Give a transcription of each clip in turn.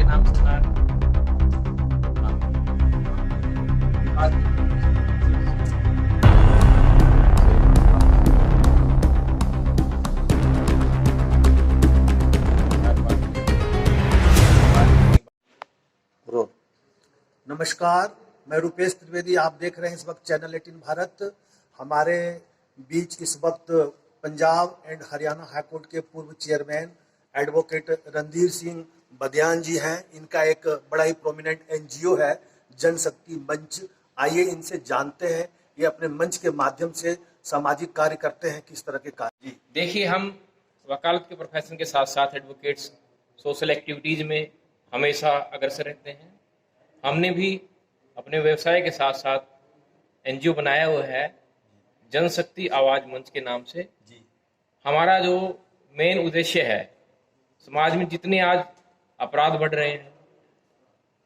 नाम सुना है? रोल। नमस्कार, मैं रुपेश त्रिवेदी। आप देख रहे हैं इस वक्त चैनल 18 भारत। हमारे बीच इस वक्त पंजाब एंड हरियाणा हाईकोर्ट के पूर्व चेयरमैन एडवोकेट रणधीर सिंह बदियान जी हैं। इनका एक बड़ा ही प्रोमिनेंट एनजीओ है जनशक्ति मंच। आइए इनसे जानते हैं, ये अपने मंच के माध्यम से सामाजिक कार्य करते हैं, किस तरह के कार्य। जी देखिए, हम वकालत के प्रोफेशन के साथ साथ एडवोकेट्स सोशल एक्टिविटीज़ में हमेशा अग्रसर रहते हैं। हमने भी अपने व्यवसाय के साथ साथ एनजीओ बनाया हुआ है जनशक्ति आवाज़ मंच के नाम से। जी हमारा जो मेन उद्देश्य है, समाज में जितने आज अपराध बढ़ रहे हैं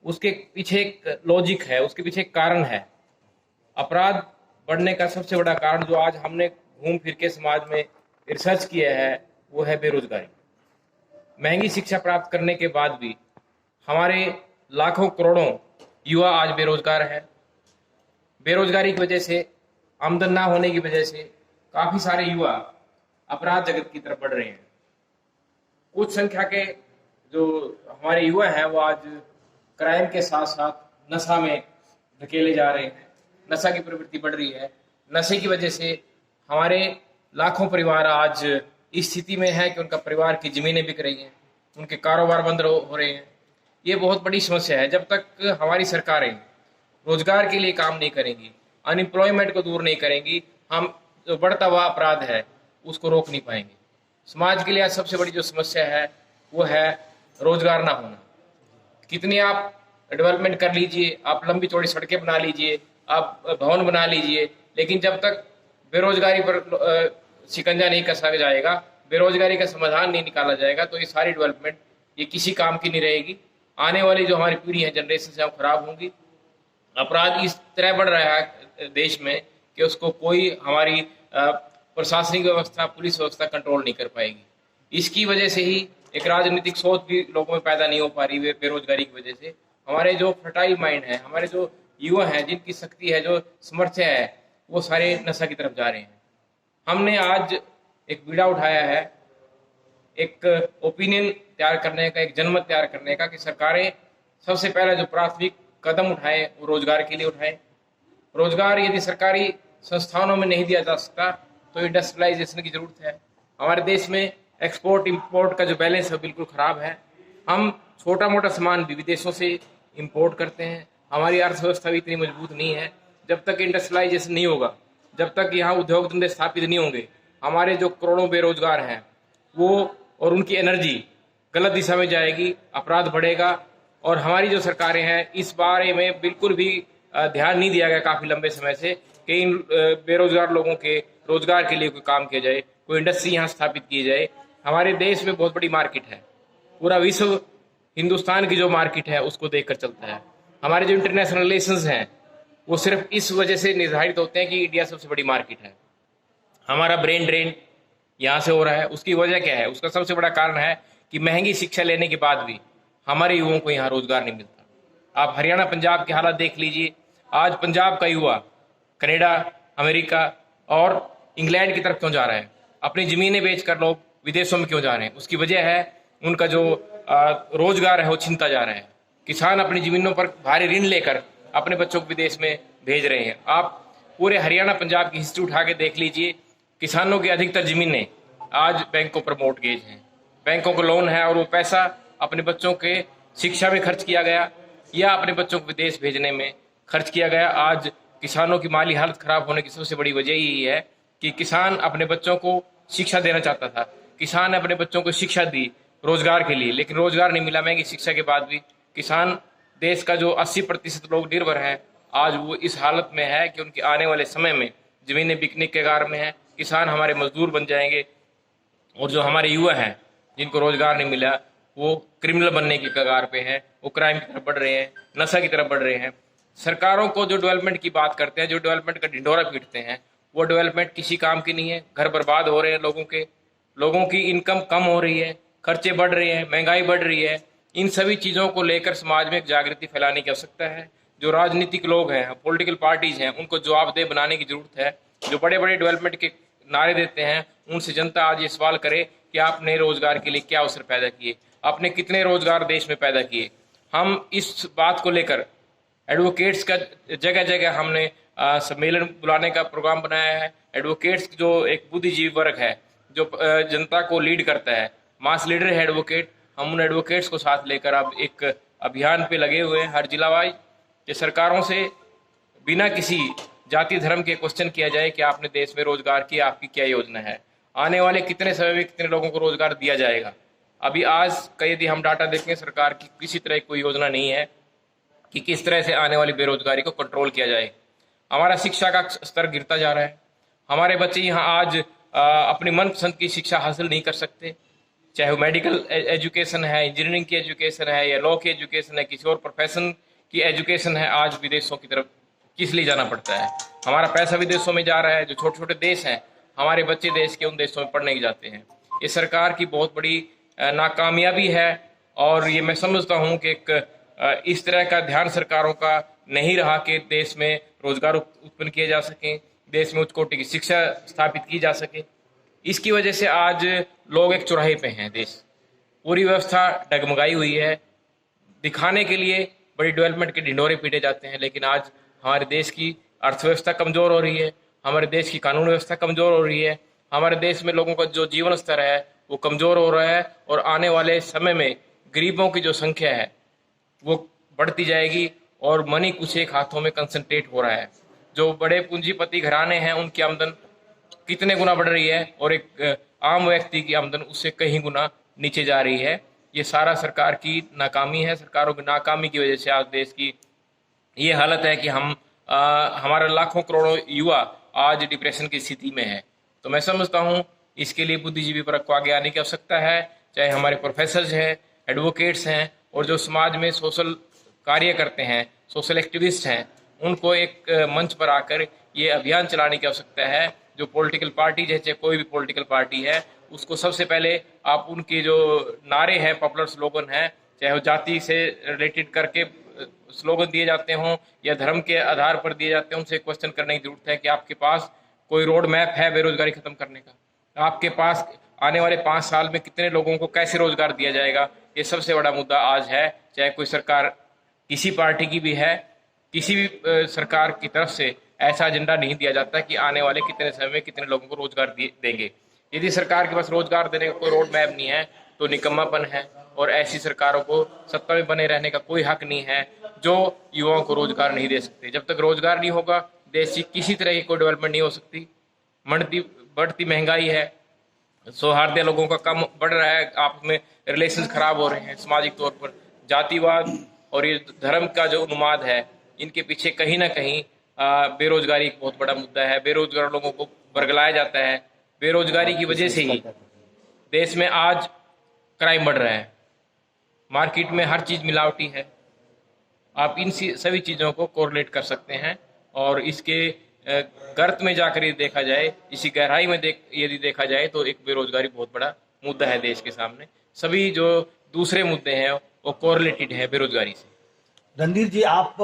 उसके पीछे एक लॉजिक है, उसके पीछे एक कारण है। अपराध बढ़ने का सबसे बड़ा कारण जो आज हमने घूम फिर के समाज में रिसर्च किया है वो है बेरोजगारी। महंगी शिक्षा प्राप्त करने के बाद भी हमारे लाखों करोड़ों युवा आज बेरोजगार है। बेरोजगारी की वजह से, आमदन ना होने की वजह से काफ़ी सारे युवा अपराध जगत की तरफ बढ़ रहे हैं। कुछ संख्या के जो हमारे युवा हैं वो आज क्राइम के साथ साथ नशा में धकेले जा रहे हैं। नशा की प्रवृत्ति बढ़ रही है। नशे की वजह से हमारे लाखों परिवार आज इस स्थिति में है कि उनका परिवार की ज़मीनें बिक रही हैं, उनके कारोबार बंद हो रहे हैं। ये बहुत बड़ी समस्या है। जब तक हमारी सरकारें रोजगार के लिए काम नहीं करेंगी, अनएम्प्लॉयमेंट को दूर नहीं करेंगी, हम जो बढ़ता हुआ अपराध है उसको रोक नहीं पाएंगे। समाज के लिए आज सबसे बड़ी जो समस्या है वो है रोजगार ना होना। कितनी आप डेवलपमेंट कर लीजिए, आप लंबी चौड़ी सड़कें बना लीजिए, आप भवन बना लीजिए, लेकिन जब तक बेरोजगारी पर शिकंजा नहीं कसा जाएगा, बेरोजगारी का समाधान नहीं निकाला जाएगा, तो ये सारी डेवलपमेंट ये किसी काम की नहीं रहेगी। आने वाली जो हमारी पीढ़ी है, जनरेशन से हम खराब होंगी। अपराध इस तरह बढ़ रहा है देश में कि उसको कोई हमारी प्रशासनिक व्यवस्था, पुलिस व्यवस्था कंट्रोल नहीं कर पाएगी। इसकी वजह से ही एक राजनीतिक सोच भी लोगों में पैदा नहीं हो पा रही है। बेरोजगारी की वजह से हमारे जो फर्टाइल माइंड है, हमारे जो युवा हैं, जिनकी शक्ति है, जो सामर्थ्य है, वो सारे नशा की तरफ जा रहे हैं। हमने आज एक बीड़ा उठाया है, एक ओपिनियन तैयार करने का, एक जनमत तैयार करने का कि सरकारें सबसे पहला जो प्राथमिक कदम उठाएं वो रोजगार के लिए उठाएं। रोजगार यदि सरकारी संस्थानों में नहीं दिया जा सकता तो इंडस्ट्रियलाइजेशन की जरूरत है। हमारे देश में एक्सपोर्ट इंपोर्ट का जो बैलेंस है बिल्कुल ख़राब है। हम छोटा मोटा सामान भी विदेशों से इंपोर्ट करते हैं। हमारी अर्थव्यवस्था भी इतनी मजबूत नहीं है। जब तक इंडस्ट्रियलाइजेशन नहीं होगा, जब तक यहाँ उद्योग धंधे स्थापित नहीं होंगे, हमारे जो करोड़ों बेरोजगार हैं वो और उनकी एनर्जी गलत दिशा में जाएगी, अपराध बढ़ेगा। और हमारी जो सरकारें हैं इस बारे में बिल्कुल भी ध्यान नहीं दिया गया काफ़ी लंबे समय से कि इन बेरोजगार लोगों के रोजगार के लिए कोई काम किया जाए, कोई इंडस्ट्री यहाँ स्थापित की जाए। हमारे देश में बहुत बड़ी मार्केट है, पूरा विश्व हिंदुस्तान की जो मार्केट है उसको देखकर चलता है। हमारे जो इंटरनेशनल रिलेशंस हैं वो सिर्फ इस वजह से निर्धारित होते हैं कि इंडिया सबसे बड़ी मार्केट है। हमारा ब्रेन ड्रेन यहाँ से हो रहा है। उसकी वजह क्या है? उसका सबसे बड़ा कारण है कि महंगी शिक्षा लेने के बाद भी हमारे युवाओं को यहाँ रोजगार नहीं मिलता। आप हरियाणा पंजाब की हालत देख लीजिए। आज पंजाब का युवा कनाडा, अमेरिका और इंग्लैंड की तरफ क्यों जा रहा है? अपनी ज़मीनें बेचकर लोग विदेशों में क्यों जा रहे हैं? उसकी वजह है उनका जो रोजगार है वो छिनता जा रहा है। किसान अपनी ज़मीनों पर भारी ऋण लेकर अपने बच्चों को विदेश में भेज रहे हैं। आप पूरे हरियाणा पंजाब की हिस्ट्री उठा के देख लीजिए। किसानों की अधिकतर ज़मीनें आज बैंकों पर मॉर्टगेज हैं, बैंकों को लोन है और वो पैसा अपने बच्चों के शिक्षा में खर्च किया गया या अपने बच्चों को विदेश भेजने में खर्च किया गया। आज किसानों की माली हालत खराब होने की सबसे बड़ी वजह यही है कि किसान अपने बच्चों को शिक्षा देना चाहता था। किसान ने अपने बच्चों को शिक्षा दी रोजगार के लिए, लेकिन रोजगार नहीं मिला। महंगी शिक्षा के बाद भी किसान, देश का जो 80% लोग निर्भर हैं, आज वो इस हालत में है कि उनके आने वाले समय में ज़मीनें बिकने के कगार में है। किसान हमारे मजदूर बन जाएंगे और जो हमारे युवा हैं जिनको रोजगार नहीं मिला वो क्रिमिनल बनने की कगार पे हैं, वो क्राइम की तरफ बढ़ रहे हैं, नशा की तरफ बढ़ रहे हैं। सरकारों को जो डेवलपमेंट की बात करते हैं, जो डेवलपमेंट का ढिंढोरा पीटते हैं, वो डेवलपमेंट किसी काम की नहीं है। घर बर्बाद हो रहे हैं लोगों के, लोगों की इनकम कम हो रही है, खर्चे बढ़ रहे हैं, महंगाई बढ़ रही है। इन सभी चीज़ों को लेकर समाज में एक जागृति फैलाने की आवश्यकता है। जो राजनीतिक लोग हैं, पॉलिटिकल पार्टीज हैं, उनको जवाबदेह बनाने की जरूरत है। जो बड़े बड़े डेवलपमेंट के नारे देते हैं, उनसे जनता आज ये सवाल करे कि आपने रोजगार के लिए क्या अवसर पैदा किए, आपने कितने रोजगार देश में पैदा किए। हम इस बात को लेकर एडवोकेट्स का जगह जगह हमने सम्मेलन बुलाने का प्रोग्राम बनाया है। एडवोकेट्स जो एक बुद्धिजीवी वर्ग है, जो जनता को लीड करता है, मास लीडर है एडवोकेट, हम उन एडवोकेट्स को साथ लेकर अब एक अभियान पे लगे हुए हैं हर जिला वाइज कि सरकारों से बिना किसी जाति धर्म के क्वेश्चन किया जाए कि आपने देश में रोजगार की आपकी क्या योजना है, आने वाले कितने समय में कितने लोगों को रोजगार दिया जाएगा। अभी आज का यदि हम डाटा देखें, सरकार की किसी तरह की कोई योजना नहीं है कि किस तरह से आने वाली बेरोजगारी को कंट्रोल किया जाए। हमारा शिक्षा का स्तर गिरता जा रहा है। हमारे बच्चे यहाँ आज अपनी मनपसंद की शिक्षा हासिल नहीं कर सकते, चाहे वो मेडिकल एजुकेशन है, इंजीनियरिंग की एजुकेशन है, या लॉ की एजुकेशन है, किसी और प्रोफेशन की एजुकेशन है। आज विदेशों की तरफ किस लिए जाना पड़ता है? हमारा पैसा विदेशों में जा रहा है। जो छोटे छोटे देश हैं, हमारे बच्चे देश के उन देशों में पढ़ने जाते हैं। ये सरकार की बहुत बड़ी नाकामयाबी है और ये मैं समझता हूँ कि एक इस तरह का ध्यान सरकारों का नहीं रहा कि देश में रोजगार उत्पन्न किए जा सकें, देश में उच्च कोटि की शिक्षा स्थापित की जा सके। इसकी वजह से आज लोग एक चौराहे पे हैं। देश पूरी व्यवस्था डगमगाई हुई है। दिखाने के लिए बड़ी डेवलपमेंट के ढिंढोरे पीटे जाते हैं, लेकिन आज हमारे देश की अर्थव्यवस्था कमजोर हो रही है, हमारे देश की कानून व्यवस्था कमजोर हो रही है, हमारे देश में लोगों का जो जीवन स्तर है वो कमजोर हो रहा है और आने वाले समय में गरीबों की जो संख्या है वो बढ़ती जाएगी और मनी कुछ एक हाथों में कंसंट्रेट हो रहा है। जो बड़े पूंजीपति घराने हैं, उनकी आमदन कितने गुना बढ़ रही है और एक आम व्यक्ति की आमदन उससे कहीं गुना नीचे जा रही है। ये सारा सरकार की नाकामी है। सरकारों की नाकामी की वजह से आज देश की ये हालत है कि हमारे लाखों करोड़ों युवा आज डिप्रेशन की स्थिति में है। तो मैं समझता हूँ इसके लिए बुद्धिजीवी वर्ग को आगे आने की आवश्यकता है, चाहे हमारे प्रोफेसर हैं, एडवोकेट्स हैं और जो समाज में सोशल कार्य करते हैं, सोशल एक्टिविस्ट हैं, उनको एक मंच पर आकर ये अभियान चलाने की आवश्यकता है। जो पॉलिटिकल पार्टी है, चाहे कोई भी पॉलिटिकल पार्टी है, उसको सबसे पहले आप उनके जो नारे हैं, पॉपुलर स्लोगन है, चाहे वो जाति से रिलेटेड करके स्लोगन दिए जाते हों या धर्म के आधार पर दिए जाते हों, उनसे क्वेश्चन करने की जरूरत है कि आपके पास कोई रोड मैप है बेरोजगारी खत्म करने का? आपके पास आने वाले 5 साल में कितने लोगों को कैसे रोजगार दिया जाएगा? ये सबसे बड़ा मुद्दा आज है। चाहे कोई सरकार किसी पार्टी की भी है, किसी भी सरकार की तरफ से ऐसा एजेंडा नहीं दिया जाता कि आने वाले कितने समय में कितने लोगों को रोजगार देंगे। यदि सरकार के पास रोजगार देने का कोई रोड मैप नहीं है तो निकम्मापन है और ऐसी सरकारों को सत्ता में बने रहने का कोई हक नहीं है जो युवाओं को रोजगार नहीं दे सकते। जब तक रोजगार नहीं होगा, देश की किसी तरह की कोई डेवलपमेंट नहीं हो सकती। बढ़ती महंगाई है, सौहार्द लोगों का कम बढ़ रहा है, आपस में रिलेशन खराब हो रहे हैं, सामाजिक तौर पर जातिवाद और ये धर्म का जो उन्माद है, इनके पीछे कहीं ना कहीं बेरोजगारी एक बहुत बड़ा मुद्दा है। बेरोजगार लोगों को बरगलाया जाता है। बेरोजगारी की वजह से ही देश में आज क्राइम बढ़ रहा है, मार्केट में हर चीज मिलावटी है। आप इन सभी चीजों को कोरिलेट कर सकते हैं और इसके गर्त में जाकर यदि देखा जाए, इसी गहराई में यदि देखा जाए तो एक बेरोजगारी बहुत बड़ा मुद्दा है देश के सामने। सभी जो दूसरे मुद्दे हैं वो कोरिलेटेड है बेरोजगारी से। रणधीर जी, आप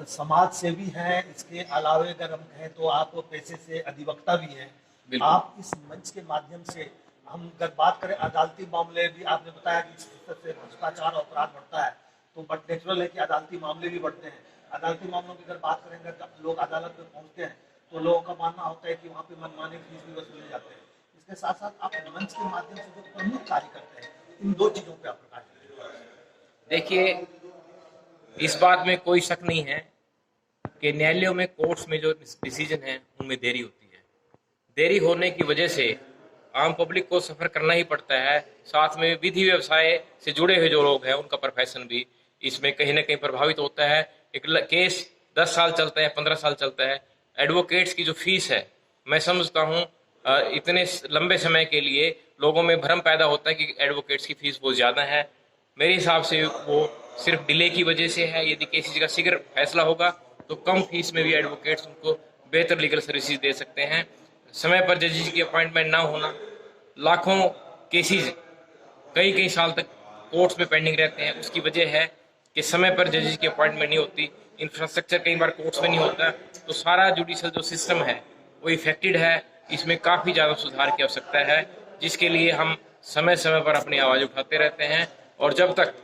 समाज सेवी हैं, इसके अलावे अगर हम कहें तो आप पेशे से अधिवक्ता भी हैं। आप इस मंच के माध्यम से, हम अगर बात करें अदालती मामले भी, आपने बताया कि इस तरह से भ्रष्टाचार अपराध बढ़ता है तो बट नेचुरल है कि अदालती मामले भी बढ़ते हैं। अदालती मामलों की अगर बात करेंगे, जब लोग अदालत में पहुंचते हैं तो लोगों का मानना होता है कि वहाँ पे मनमानी फीस भी वसूले जाते हैं। इसके साथ साथ आप मंच के माध्यम से जो प्रमुख कार्य करते हैं, इन 2 चीजों पर आप प्रकाश डालें। देखिए, इस बात में कोई शक नहीं है कि न्यायालयों में, कोर्ट्स में जो डिसीजन है उनमें देरी होती है। देरी होने की वजह से आम पब्लिक को सफर करना ही पड़ता है। साथ में विधि व्यवसाय से जुड़े हुए जो लोग हैं उनका प्रोफेशन भी इसमें कहीं ना कहीं प्रभावित होता है। एक केस 10 साल चलता है, 15 साल चलता है। एडवोकेट्स की जो फीस है, मैं समझता हूँ इतने लंबे समय के लिए लोगों में भ्रम पैदा होता है कि एडवोकेट्स की फीस बहुत ज़्यादा है। मेरे हिसाब से वो सिर्फ डिले की वजह से है। यदि केसेज का शीघ्र फैसला होगा तो कम फीस में भी एडवोकेट्स उनको बेहतर लीगल सर्विसेज दे सकते हैं। समय पर जजेस की अपॉइंटमेंट ना होना, लाखों केसेज कई साल तक कोर्ट्स में पेंडिंग रहते हैं, उसकी वजह है कि समय पर जजेस की अपॉइंटमेंट नहीं होती, इंफ्रास्ट्रक्चर कई बार कोर्ट्स में नहीं होता, तो सारा जुडिशल जो सिस्टम है वो इफेक्टेड है। इसमें काफ़ी ज़्यादा सुधार की आवश्यकता है, जिसके लिए हम समय समय पर अपनी आवाज़ उठाते रहते हैं। और जब तक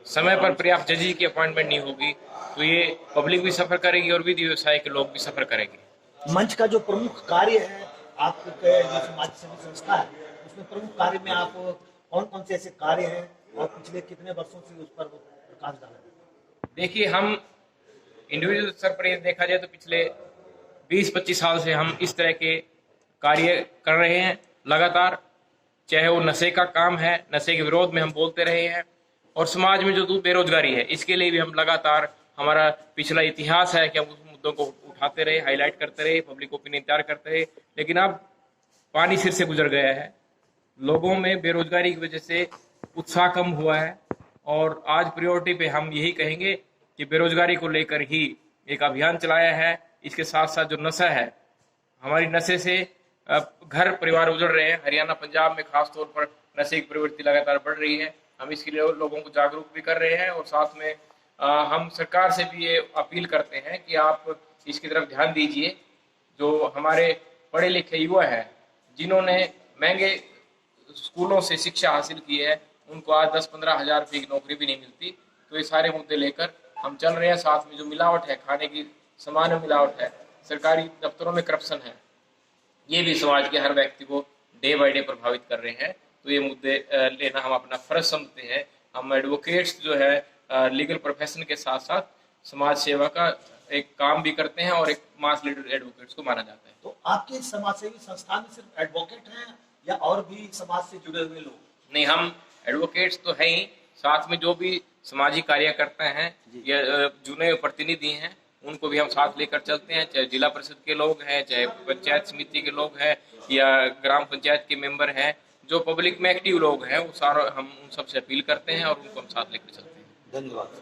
समय पर पर्याप्त जजेस की अपॉइंटमेंट नहीं होगी तो ये पब्लिक भी सफ़र करेगी और विधि व्यवसाय के लोग भी सफ़र करेंगे। मंच का जो प्रमुख कार्य है आपके जो समाज सेवी संस्था है, उसमें प्रमुख कार्य में आप कौन कौन से ऐसे कार्य हैं और पिछले कितने वर्षों से उस पर प्रकाश डाला है? देखिए, हम इंडिविजुअल स्तर पर यदि देखा जाए तो पिछले 20-25 साल से हम इस तरह के कार्य कर रहे हैं लगातार। चाहे वो नशे का काम है, नशे के विरोध में हम बोलते रहे हैं, और समाज में जो बेरोजगारी है इसके लिए भी हम लगातार, हमारा पिछला इतिहास है कि हम उस मुद्दों को उठाते रहे, हाईलाइट करते रहे, पब्लिक ओपिनियन तैयार करते रहे। लेकिन अब पानी सिर से गुजर गया है, लोगों में बेरोजगारी की वजह से उत्साह कम हुआ है, और आज प्रायोरिटी पे हम यही कहेंगे कि बेरोजगारी को लेकर ही एक अभियान चलाया है। इसके साथ साथ जो नशा है, हमारी नशे से घर परिवार उजड़ रहे हैं। हरियाणा पंजाब में खास तौर पर नशे की प्रवृत्ति लगातार बढ़ रही है। हम इसके लिए लोगों को जागरूक भी कर रहे हैं, और साथ में हम सरकार से भी ये अपील करते हैं कि आप इसकी तरफ ध्यान दीजिए। जो हमारे पढ़े लिखे युवा हैं, जिन्होंने महंगे स्कूलों से शिक्षा हासिल की है, उनको आज 10-15 हज़ार रुपये की नौकरी भी नहीं मिलती। तो ये सारे मुद्दे लेकर हम चल रहे हैं। साथ में जो मिलावट है, खाने की सामान में मिलावट है, सरकारी दफ्तरों में करप्शन है, ये भी समाज के हर व्यक्ति को डे बाय डे प्रभावित कर रहे हैं। तो ये मुद्दे लेना हम अपना फर्ज समझते हैं। हम एडवोकेट्स जो है लीगल प्रोफेशन के साथ साथ समाज सेवा का एक काम भी करते हैं, और एक मास लीडर एडवोकेट्स को माना जाता है। तो आपके समाज सेवी संस्थान में सिर्फ एडवोकेट हैं या और भी समाज से जुड़े हुए लोग? नहीं, हम एडवोकेट्स तो हैं ही, साथ में जो भी सामाजिक कार्य करते हैं या चुने प्रतिनिधि हैं, उनको भी हम साथ लेकर चलते हैं। चाहे जिला परिषद के लोग हैं, चाहे पंचायत समिति के लोग हैं, या ग्राम पंचायत के मेंबर हैं, जो पब्लिक में एक्टिव लोग हैं, वो सारा हम उन सबसे अपील करते हैं और उनको हम साथ लेकर चलते हैं। धन्यवाद।